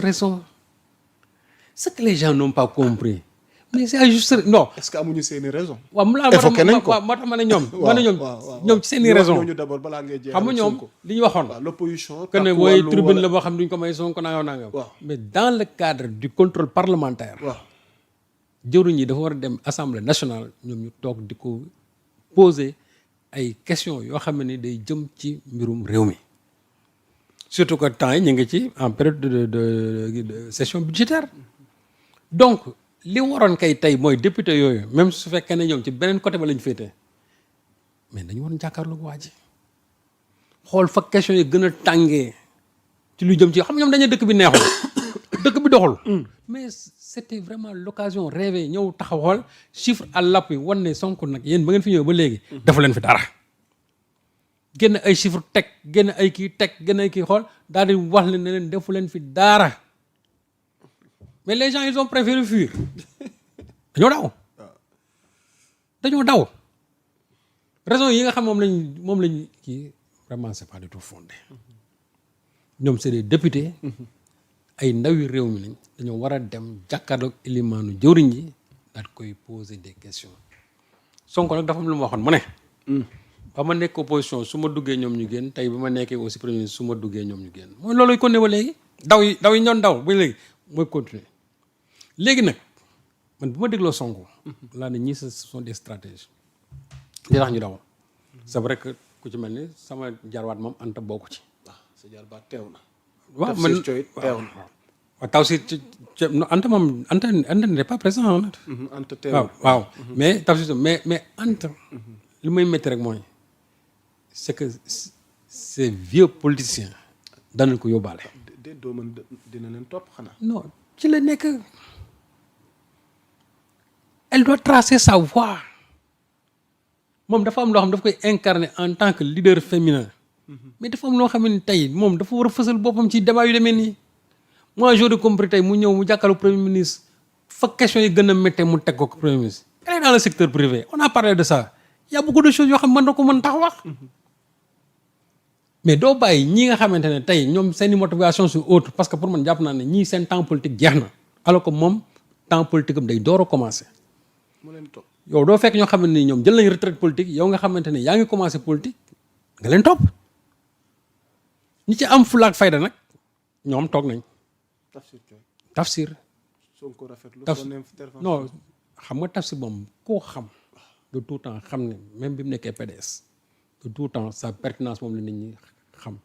raison. Ce que les gens n'ont pas compris. Mais c'est juste non. Est-ce que amuñu seeni raison. waaw moo tax ma ne ñoom. ñoom ci seeni raison. ñooñu d'abord balaa ngay jeexal xam nga ñoom li ñu waxoon. l'opposition. que ne mooy tribune la boo xam ne duñ ko may Sonko nangam. mais dans le cadre du contrôle parlementaire. jëwriñ yi dafa war a dem assemblée nationale ñoom ñu toog di ko poser ay questions yoo xam ne day jëm ci mbirum réew mi. surtout que temps yi ñu ngi ci en période de session budgétaire. donc li waroon kay tey mooy député yooyu même su fekkee ne ñoom ci beneen côté ba lañ féetee mais dañu waroon jàkkaarloog waa ji xool fa question yi gën a tàngee ci lu jëm ci xam ñoom dañuy dëkk bi neexul dëkk bi doxul. mais c'était vraiment l'occasion rêvée ñëw taxaw xool chiffre à l'appui wan ne Sonko nag yéen ba ngeen fi ñëw ba léegi. defu leen fi dara. génn ay chiffre teg génn ay kii teg génn ay kii xool daal di wax leen ne leen defu leen fi dara. mais les gens ils ont préféré fuir dañoo daw raison yi nga xam moom lañ kii vraiment c'est pas du tout fondé ñoom c'est des députés ay ndawi réew mi lañ dañoo war a dem jàkkaarloog ilimaanu jëwriñ ji daal koy poser des questions Sonko nag dafa am lu ma waxoon mu ne ba ma nekk opposition su ma duggee ñoom ñu génn tey bi ma nekkee aussi premier ministre su ma duggee ñoom ñu génn mooy loolu kon ne ba léegi daw yi ñoon daw ba léegi mooy continuer léegi nag man bu ma dégloo Sonko laa ne ñii ce sont des stratégies li tax ñu daw c'est vrai que ku ci mel ni sama jarwaat moom Anta bokku ci sa jarbaat teew na waaw man waaw taw si Anta moom Anta n'est pas présent Anta teew waaw mais taw si mais Anta li may métti rek mooy c'est que ces vieux politiciens danañ ko yóbbaale doo mën dina leen topp xanaa non ci la nekk elle doit tracer sa voie moom dafa am loo xam daf koy incarner en tant que leader féminin mais dafa am loo xam ne tey moom dafa war a fësal boppam ci débat yu demee nii moi j'aurais compris tey mu ñëw mu jàkkaarloo premier ministre fa question yi gën a méttee mu teg ko premier ministre elle est dans le secteur privé on a parlé de ça il y a beaucoup de choses yoo xam mën na ko mën tax wax mais doo bàyyi ñii nga xamante ne tey ñoom seeni motivation su autre parce que pour man jàpp naa ne ñii seen temps politique jeex na alors que moom temps politique am day door a commencer mu leen topp yow doo fekk ñoo xamante ni ñoom jël nañ retraite politique yow nga xamante ne yaa ngi commencé politique nga leen topp ñi ci am fulaak fayda nag ñoom toog nañ. Tafsir Sonko rafetlu non xam nga Tafsir moom koo xam de tout temps xam ne même bi mu nekkee PDS de tout temps sa pertinence moom la nit ñi xam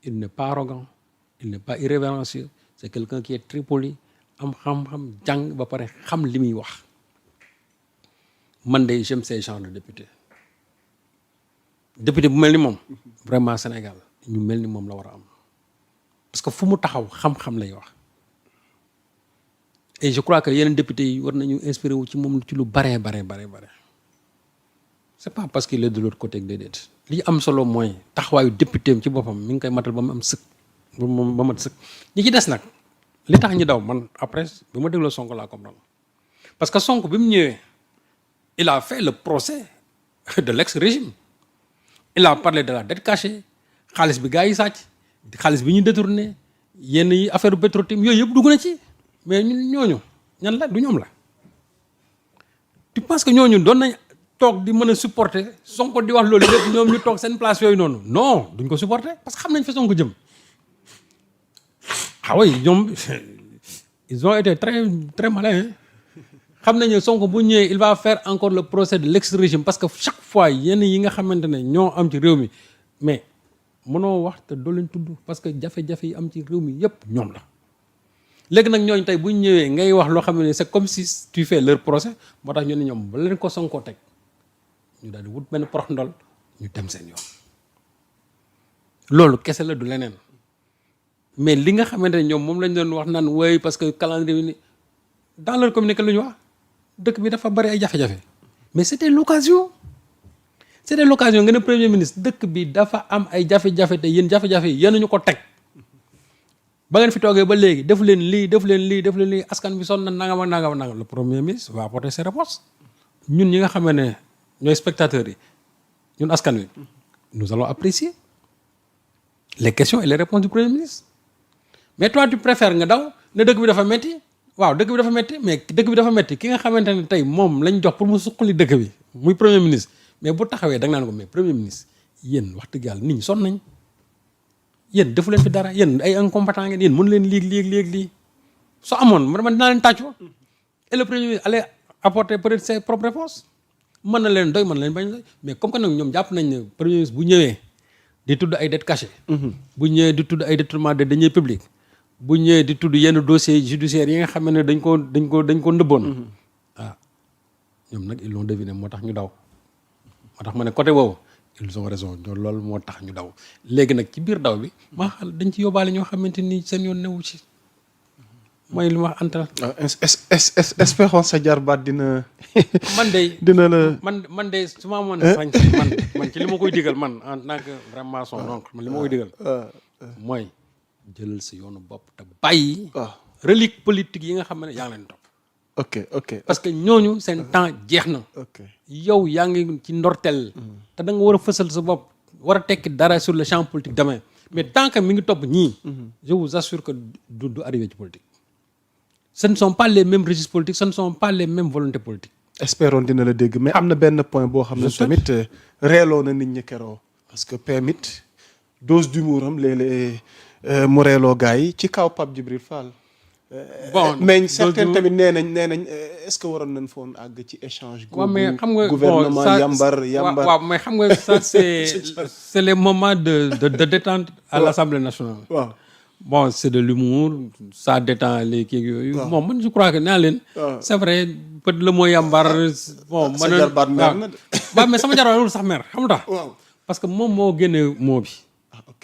il n'est pas arrogant il n'est pas irrévérencieux c'est quelqu'un qui est très poli am xam-xam jàng ba pare xam li muy wax. man de j'aime ces genres de député bu mel ni moom vraiment Sénégal ñu mel ni moom la war a am parce que fu mu taxaw xam-xam lay wax et je crois que yeneen députés yi war nañu inspiré wu ci moom ci lu bare c'est pas parce qu'il est de l'autre côté déedéet li am solo mooy taxawaayu député am ci boppam mi ngi koy matal ba mu am sëkk ba mat sëkk ñi ci des nag li tax ñu daw man après bi ma dégloo Sonko laa comprendre parce que Sonko bi mu ñëwee il a fait le procès de l'ex-régime il a parlé de la dette cachée xaalis bi gars yi sàcc xaalis bi ñu détourné yenn yi affaire Petro-Tim yooyu yëpp dugg na ci mais ñooñu ñan la du ñoom la tu penses que ñooñu doon nañ toog di mën a supporter Sonko di wax loolu yëpp ñoom ñu toog seen place yooyu noonu non duñ ko supporter parce que xam nañ fa Sonko jëm ah oui ñoom ils ont été très très malins xam nañu Sonko bu ñëwee il va faire encore le procès de l'ex-régime parce que chaque fois yenn yi nga xamante ne ñoo am ci réew mi mais mënoo wax te doo leen tudd parce que jafe-jafe yi am ci réew mi yépp ñoom la léegi nag ñooñu tey bu ñu ñëwee ngay wax loo xam ne c'est comme si tu fais leur procès moo tax ñu ne ñoom ba leen ko Sonko teg ñu daal di wut benn porox ndol ñu dem seen yoon loolu kese la du leneen mais li nga xamante ne ñoom moom lañ doon wax naan way parce que calendrier bi dans leur communiqué lu ñu wax dëkk bi dafa bari ay jafe-jafe mais c'était l'occasion nga ne premier ministre dëkk bi dafa am ay jafe-jafe te yéen jafe-jafe yi yéen ñu ko teg ba ngeen fi toogee ba léegi def leen lii askan bi sonn na nangam le premier ministre va apporter ses réponses ñun ñi nga xam ne ñooy spectateurs yi ñun askan wi nous allons apprécier les questions et les réponses du premier ministre mais toi tu préfères nga daw ne dëkk bi dafa metti waaw dëkk bi dafa metti mais dëkk bi dafa metti ki nga xamante ne tey moom lañ jox pour mu suqali dëkk bi muy premier ministre mais bu taxawee da nga naan ko mais premier ministre yéen wax dëgg yàlla nit ñi sonn nañ yéen defu leen fi dara yéen ay incompétent ngeen yéen mënu leen lii soo amoon man dinaa leen tàccu et le premier ministre allait apporter peut-être ses propres réponses mën na leen doy mën na leen bañ doy mais comme que nag ñoom jàpp nañ ne premier ministre bu ñëwee di tudd ay dettes cachées bu ñëwee di tudd ay détournement de deniers publics bu ñëwee di tudd yenn dossiers judiciaires yi nga xam ne dañ ko ndëbboon ñoom nag ils l'ont deviné moo tax ñu daw moo tax ma ne côté boobu ils ont raison loolu moo tax ñu daw léegi nag ci biir daw bi maa xal dañ ci yóbbaale ñoo xamante ni seen yoon newu ci mooy li ma wax Anta. espérons sa jarbaat dina. man de dina la. man de su ma amoon sañ man ci li ma koy digal man en tant que vraiment son oncle man li ma koy digal. mooy jëlal sa yoonu bopp te bàyyi. relique politique yi nga xam ne yaa ngi leen topp. ok parce que ñooñu seen temps jeex na. yow yaa ngi ci ndorteel. te da nga war a fësal sa bopp war a tekki dara sur le champ politique demain mais tant que mi ngi topp ñii. je vous assure que du arrivé ci politique. ce ne sont pas les mêmes registres politiques ce ne sont pas les mêmes volontés politiques. espérons dina la dégg mais am na benn point boo xam ne tamit reeloo na nit ñi keroo parce que permit dose d'humour am léeg-léeg mu reeloo gars yi ci kaw Pape Djibril Fall. bon mais certains tamit nee nañ est-ce que waroon nañ foon àgg ci échange. waaw mais xam nga gouvernement yambar waaw mais xam nga ça c'est les moments de détente à l'Assemblée nationale. waaw. Bon, c'est de l'humour, ça détend les kii yooyu. Bon, man je crois que naa leen. C'est vrai peut le mot yambar. bon sa jarbaat mer na de. waaw mais sama jarbaat loolu sax mer xam nga tax. waaw parce que moom moo génne mot bi. ok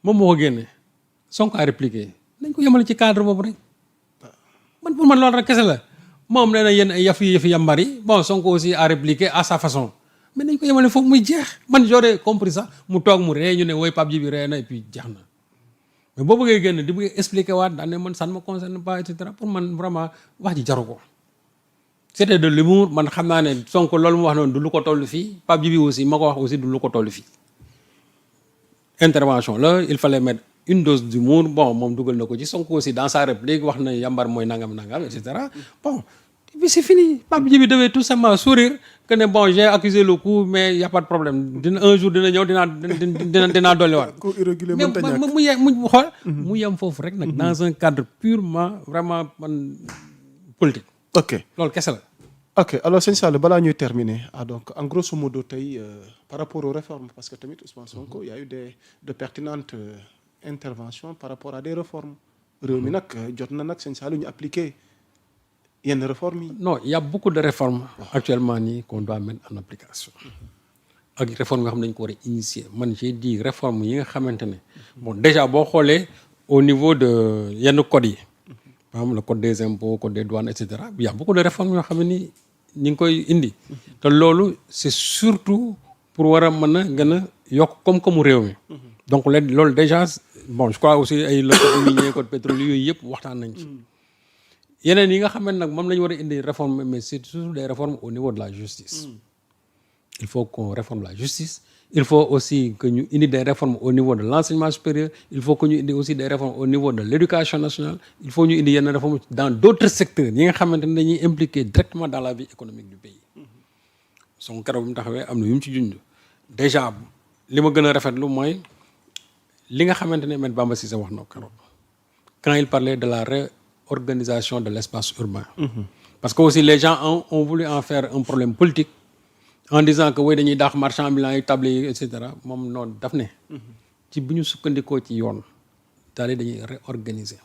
moom moo ko génne. Sonko a répliqué nañ ko yemale ci cadre boobu rek. man pour man loolu rek kese la moom nee na yéen ay yëfi yambar yi bon Sonko aussi a répliqué à sa façon mais nañ ko yemale foofu muy jeex man j'aurais compris ça mu toog mu ree ñu ne woy Pape Djibi ree na et puis jeex na. mais boo bëggee génn di bëgg expliquer waat daan ne man ça ne me concerne pas et cetera pour man vraiment wax ji jaru ko c'était de l'humour man xam naa ne Sonko loolu mu wax noonu du lu ko toll fii Pape Djibi aussi ma ko wax aussi du lu ko toll fii intervention là il fallait mettre une dose d'humour bon moom dugal na ko ci Sonko aussi dans sa réplique wax na yambar mooy nangam et cetera bon et puis c'est fini Pape Djibi devait tout simplement sourire que ne bon j'ai accusé le coup mais y a pas de problème un jour dina ñëw dinaa dolliwaat. coup irrégulier mënta ñàkk mais mu xool. mu yem foofu rek nag dans un cadre purement vraiment politique. ok loolu kese la. ok alors sëñ Sall balaa ñuy terminer donc en grosso modo tey par rapport aux réformes parce que tamit Ousmane Sonko y a eu de pertinentes interventions par rapport à des réformes réew mi nag jot na nag sëñ Sall ñu appliquer. yenn réformes yi. non il y a beaucoup de réformes actuellement nii qu'on doit mettre en application ak réformes yoo xam ne dañu ko war a initier man j'ai dit réformes yi nga xamante ne bon déjà boo xoolee au niveau de yenn codes yi par exemple le code des impôts code des douanes et cetera il y a beaucoup de réformes yoo xam ne ni ñu ngi koy indi te loolu c'est surtout pour war a mën a gën a yokk koom-koomu réew mi donc loolu déjà bon je crois aussi ay le code minier code pétrolier yooyu yëpp waxtaan nañ ci yeneen yi nga xam ne nag moom la ñu war a indi réforme mais c'est surtout des réformes au niveau de la justice. Il faut qu'on réforme la justice. Il faut aussi que ñu indi des réformes au niveau de l'enseignement supérieur. Il faut que ñu indi aussi des réformes au niveau de l'éducation nationale. Il faut ñu indi yenn réformes dans d'autres secteurs yi nga xamante ne dañuy impliquer directement dans la vie économique du pays. son keroog bi mu taxawee am na yu mu ci junj. déjà li ma gën a rafetlu mooy li nga xamante ne Me Bamba Cissé wax na ko keroog quand il parlait de la organisation de l'espace urbain. Parce que aussi les gens ont voulu en faire un problème politique en disant que oui dañuy daax marchand ambulant yi table yi et cetera moom noonu daf ne. ci bu ñu sukkandikoo ci yoon. daal dañuy réorganiser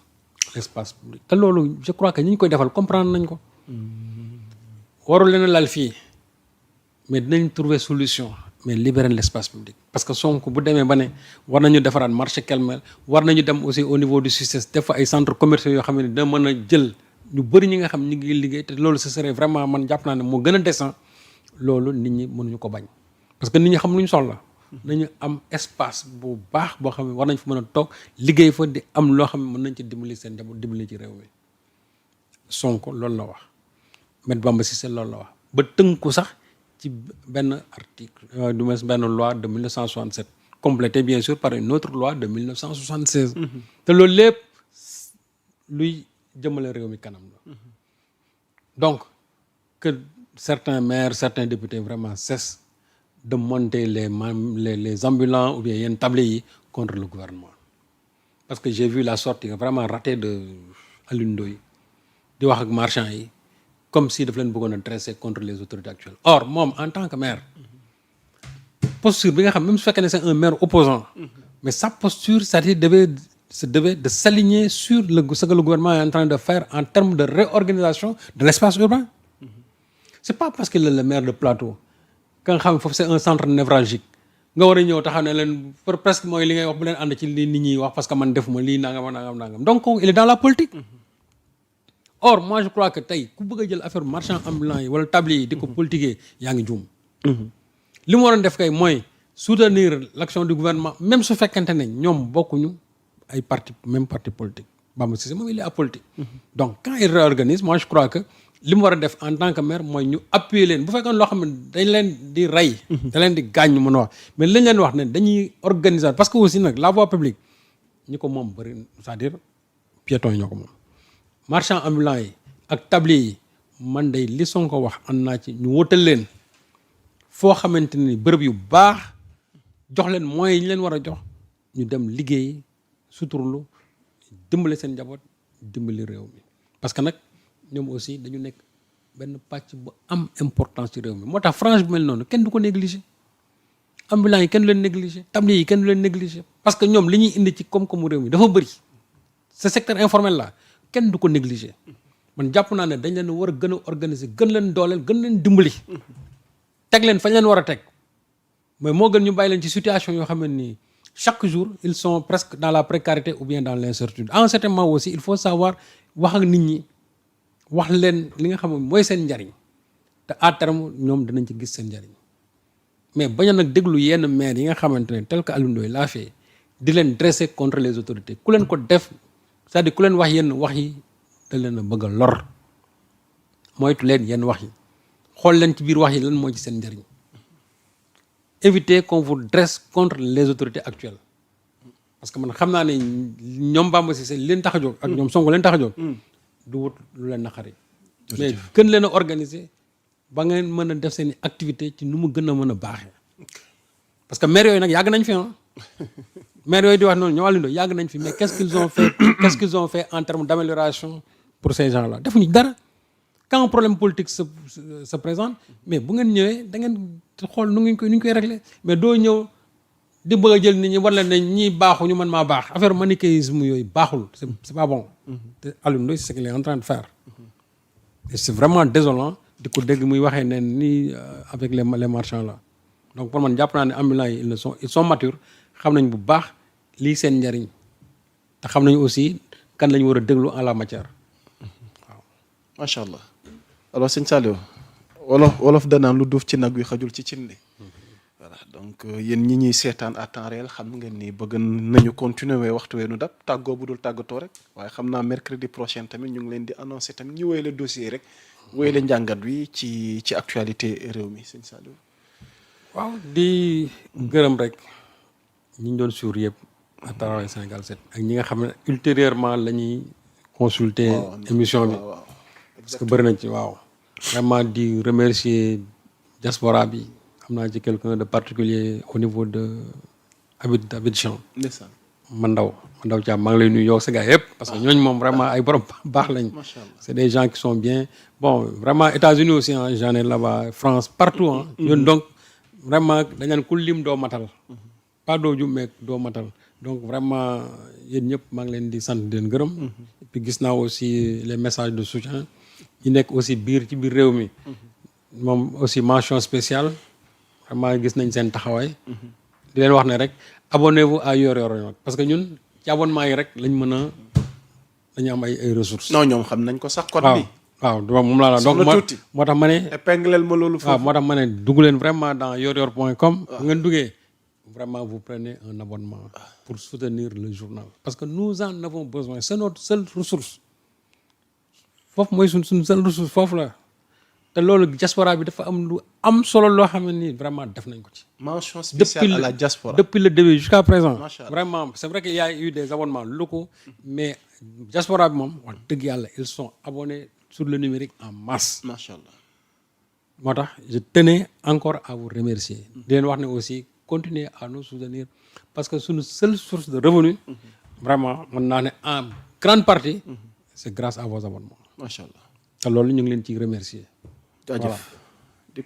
l'espace public. te loolu je crois que ñi ñu koy defal comprendre nañ ko. warul leen lal fii mais dinañ trouver solution mais libérer l'espace public. parce que Sonko bu demee ba ne war nañu defaraat marché Kelmel war nañu dem aussi au niveau du SUTSES def fa ay centres commerciaux yoo xam ne dina mën a jël ñu bëri ñi nga xam ñu ngi liggéey te loolu ce serait vraiment man jàpp naa ne moo gën a décent loolu nit ñi mënuñu ko bañ. parce que nit ñi xam lu ñu soxla nañu am espace bu baax boo xam ne war nañ fa mën a toog liggéey fa di am loo xam ne mën nañ ci dimbali seen njaboot dimbali ci réew mi Sonko loolu la wax Me Bamba Cissé loolu la wax ba tënku sax. ci benn article du moins benn loi de 1967 complétée bien sûr par une autre loi de 1976. te loolu lépp luy jëmale réew mi kanam la. Donc que certains maires, certains députés vraiment cessent de monter les ambulants ou bien yenn tablés yi contre le gouvernement. Parce que j'ai vu la sortie vraiment ratée de Alioune Ndoye di wax ak marchands yi comme si daf leen bëggoon a dresser contre les autorités actuelles. Or moom en tant que maire posture bi nga xam même su fekkee ne c'est un maire opposant mais sa posture c'est-à-dire devait de s'aligner sur ce que le gouvernement est en train de faire en termes de réorganisation de l'espace urbain. C'est pas parce que le maire de Plateau ka nga xam foofu c'est un centre névralgique nga war a ñëw taxaw ne leen presque mooy li ngay wax bu leen ànd ci li nit ñi wax parce que man defuma lii nangam donc il est dans la politique. Or moi je crois que tey ku bëgg a jël affaire marchand ambulant yi wala tablier yi di ko politiquer yaa ngi juum. li mu waroon def kay mooy soutenir l'action du gouvernement même su fekkente ne ñoom bokkuñu ay même parti politique Bamba Cissé moom il est apolitique. Donc quand il réorganise moi je crois que li mu war a def en tant que maire mooy ñu appuyer leen bu fekkoon loo xam ne dañ leen di rey. da leen di gaañ ñu mën a wax mais lañ leen wax ne dañuy organiser parce que aussi nag la voie publique ñi ko moom bëri c'est-à-dire piétons yi ñoo ko moom. marchand ambulant yi ak tablier yi man day li Sonko wax ànd naa ci ñu wóotal leen foo xamante ni bërëb yu baax jox leen moyens yi ñu leen war a jox ñu dem liggéey suturlu dimbali seen njaboot dimbali réew mi parce que nag ñoom aussi dañu nekk benn pàcc bu am importance ci réew mi moo tax frange bi mel noonu kenn du ko négliger ambulant yi kenn du leen négliger tablier yi kenn du leen négliger parce que ñoom li ñuy indi ci koom-koomu réew mi dafa bëri ce secteur informel là kenn du ko négliger man jàpp naa ne dañ leen war a gën a organiser gën leen dooleel gën leen dimbali teg leen fañ leen war a teg mais moo gën ñu bàyyi leen ci situation yoo xam ne nii chaque jour ils sont presque dans la précarité ou bien dans l'incertitude à un certain moment aussi il faut savoir wax ak nit ñi wax leen li nga xam ne mooy seen njariñ te à terme ñoom dinañ ci gis seen njariñ mais bañ a nag déglu yenn maires yi nga xamante ne tel que Alioune Ndoye laa fee di leen dresser contre les autorités ku leen ko def c'est-à-dire ku leen wax yenn wax yi da leen a bëgg a lor moytu leen yenn wax yi xool leen ci biir wax yi lan moo ci seen njariñ éviter qu'on vous dresse contre les autorités actuelles parce que man xam naa ne ñoom Bamba Cissé leen tax a jóg ak ñoom Sonko leen tax a jóg du wut lu leen naqari mais gën leen a organiser ba ngeen mën a def seen i activité ci nu mu gën a mën a baaxee parce que maire yooyu nag yàgg nañ fi maire yooyu di wax noonu ñoo Alioune Ndoye yàgg nañ fi mais qu'est-ce qu'ils ont fait en termes d'amélioration pour ces gens-là defuñu dara quand un problème politique se présente mais bu ngeen ñëwee da ngeen xool nu ñu koy régler mais doo ñëw di bëgg a jël nit ñi war leen ne ñii baaxu ñu man maa baax affaire manichéisme yooyu baaxul c'est pas bon te Alioune Ndoye c'est ce qu'il est en train de faire et c'est vraiment désolant di ko dégg muy waxee ne nii avec les marchands là donc pour man jàpp naa ne ambulants yi ils sont matures xam nañ bu baax lii seen njariñ te xam nañ aussi kan lañu war a déglu en la matière waaw. macha allah alors sëñ Saliou wolof danaan lu duuf ci nag wi xajul ci cin li voilà donc yéen ñi ñuy seetaan à temps réel xam ngeen ni bëgg nañu continuer waxtu weenu dab tàggoo bu dul tàggatoo rek waaye xam naa mercredi prochain tamit ñu ngi leen di annoncer tamit ñu wéyale dossier rek wéyale njàngat wi ci actualité réew mi sëñ Saliou. waaw di gërëm rek ñi ñu doon suivre yëpp à travers Sénégal 7 ak ñi nga xam ne ultérieurement la ñuy consulter émission bi parce que bëri nañ ci waaw vraiment di remercier diaspora bi xam naa ci quelqu'un de particulier au niveau de Abidjan Mandaw Thiam maa ngi lay nuyu yow sa gars yëpp parce que ñooñu moom vraiment ay borom baax lañ c'est des gens qui sont bien bon vraiment États-Unis aussi j'en ai là-bas France partout ñun donc vraiment dañ naan ku lim doo matal pas doo jum mais doo matal donc vraiment yéen ñëpp maa ngi leen di sant di leen gërëm et puis gis naa aussi les messages de soutien yi nekk aussi ci biir réew mi moom aussi mention spéciale vraiment gis nañ seen taxawaay di leen wax ne rek abonnez-vous à Yoor Yoor nag parce que ñun ci abonnement yi rek lañ mën a dañu am ay ressources. non ñoom xam nañ ko sax code bi waaw moom laa la donc moo tax ma ne épinglel ma loolu foofu waaw moo tax ma ne dugg leen vraiment dans yooryoor.com bu ngeen duggee vraiment vous prenez un abonnement pour soutenir le journal parce que nous en avons besoin c'est notre seule ressource foofu mooy suñ seule ressource foofu la te loolu diaspora bi dafa am lu am solo loo xam ne nii vraiment def nañ ko ci. mention spéciale à la diaspora depuis le début jusqu'à présent vraiment c'est vrai qu'il y a eu des abonnements locaux mais diaspora bi moom wax dëgg yàlla ils sont abonnés sur le numérique en masse. macha allah. moo tax je tenais encore à vous remercier. di leen wax ne aussi continuer à nous soutenir parce que suñu seule source de revenu vraiment mën naa ne en grande partie c'est grâce à vos abonnements. macha allah. te loolu ñu ngi leen ciy remercier. jaajëf di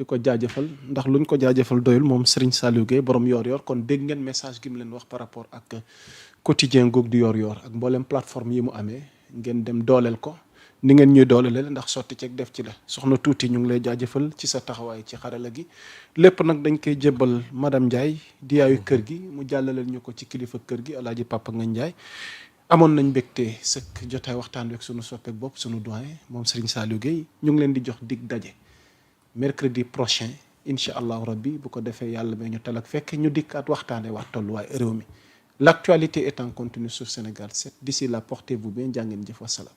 ko jaajëfal ndax luñ ko jaajëfal doyul moom Serigne Saliou Gueye borom yor-yor kon dégg ngeen message gi mu leen wax par rapport ak quotidien goog di yor-yor ak mboolem plateforme yi mu amee ngeen dem dooleel ko ni ngeen ñuy dooleele ndax sotti ceeg def ci la soxna tuuti ñu ngi lay jaajëfal ci sa taxawaay ci xarala gi lépp nag dañ koy jébbal madame Ndiaye di yaayu kër gi mu jàllaleel ñu ko ci kilifa kër gi Alaaji Papa Ngagne Ndiaye. amoon nañ mbégte sëkk jotaay waxtaan rek sunu soppeek bopp sunu doyen moom Serigne Saliou Gueye ñu ngi leen di jox dig daje mercredi prochain incha allahu rabbi bu ko defee yàlla may ñu tal ak fekk ñu dikkaat waxtaanee wax tolluwaay réew mi l'actualité est en continu sur Sénégal 7 d'ici là portez-vous bien jaa ngeen jëf wasalaam.